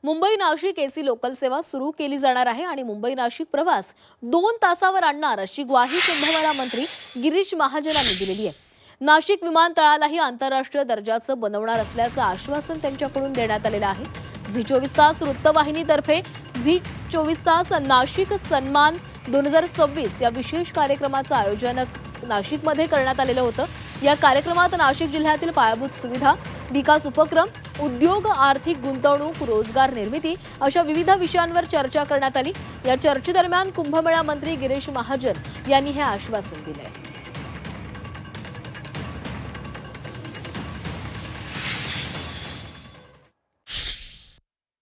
Mumbai Nashik AC local सेवा सुरू केली जाणार आहे आणि मुंबई नाशिक प्रवास 2 तासावर आणणार अशी ग्वाही कुंभमेळा मंत्री गिरीश महाजनांनी दिलेली आहे। नाशिक विमानतळालाही आंतरराष्ट्रीय दर्जाचं बनवणार असल्याचं आश्वासन त्यांच्याकडून देण्यात आलेलं आहे। झी 24 तास वृत्तवाहिनीतर्फे झी 24 तास नाशिक सन्मान 2026 या विशेष कार्यक्रमाचं आयोजन नाशिकमध्ये करण्यात आलेलं होतं। या कार्यक्रमात नाशिक जिल्ह्यातील पायाभूत सुविधा, विकास उपक्रम, उद्योग, आर्थिक गुंतवणूक, रोजगार निर्मिती अशा विविध विषयांवर चर्चा करण्यात आली। या चर्चेदरम्यान कुंभमेळा मंत्री गिरीश महाजन यांनी हे आश्वासन दिले।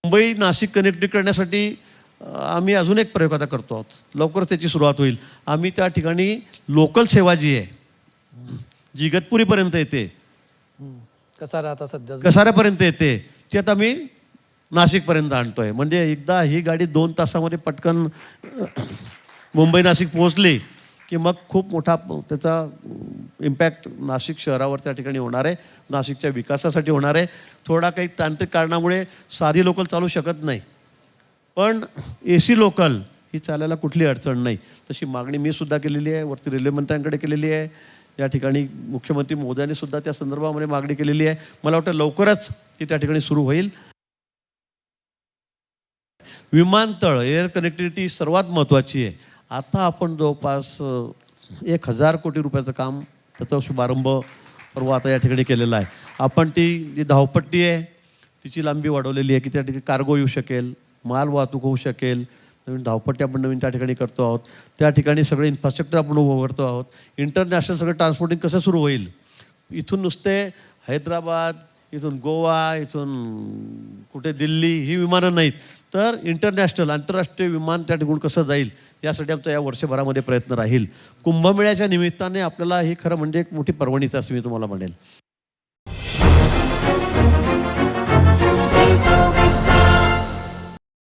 मुंबई नाशिक कनेक्टिव्ह करण्यासाठी आम्ही अजून एक प्रयोग आता करतो आहोत। लवकरच त्याची सुरुवात होईल। आम्ही त्या ठिकाणी लोकल सेवा जी आहे जी इगतपुरीपर्यंत येते, कसाऱ्यापर्यंत येते, ती आता मी नाशिकपर्यंत आणतोय। म्हणजे एकदा ही गाडी 2 तासामध्ये पटकन मुंबई नाशिक पोहोचली की मग खूप मोठा त्याचा इम्पॅक्ट नाशिक शहरावर त्या ठिकाणी होणार आहे, नाशिकच्या विकासासाठी होणार आहे। थोडा काही तांत्रिक कारणामुळे साधी लोकल चालू शकत नाही, पण एसी लोकल ही चालायला कुठली अडचण नाही। तशी मागणी मी सुद्धा केलेली आहे, वरती रेल्वे मंत्र्यांकडे केलेली आहे, या ठिकाणी मुख्यमंत्री महोदयांनी सुद्धा त्या संदर्भामध्ये मागणी केलेली आहे। मला वाटतं लवकरच ती त्या ठिकाणी सुरू होईल। विमानतळ एअर कनेक्टिव्हिटी सर्वात महत्त्वाची आहे। आता आपण जवळपास 1000 कोटी रुपयाचं काम, त्याचा शुभारंभ परवा आता या ठिकाणी केलेला आहे। आपण ती जी धावपट्टी आहे तिची लांबी वाढवलेली आहे की त्या ठिकाणी कार्गो येऊ शकेल, माल वाहतूक होऊ शकेल। नवीन धावपट्टी आपण नवीन त्या ठिकाणी करतो आहोत। त्या ठिकाणी सगळे इन्फ्रास्ट्रक्चर आपण उभं करतो आहोत। इंटरनॅशनल सगळं ट्रान्सपोर्टिंग कसं सुरू होईल, इथून नुसते हैदराबाद, इथून गोवा, इथून कुठे दिल्ली ही विमानं नाहीत, तर इंटरनॅशनल आंतरराष्ट्रीय विमान त्या ठिकाणी कसं जाईल यासाठी आमचा या वर्षभरामध्ये प्रयत्न राहील। कुंभमेळ्याच्या निमित्ताने आपल्याला ही खरं म्हणजे एक मोठी पर्वणीच असं मी तुम्हाला म्हणेल।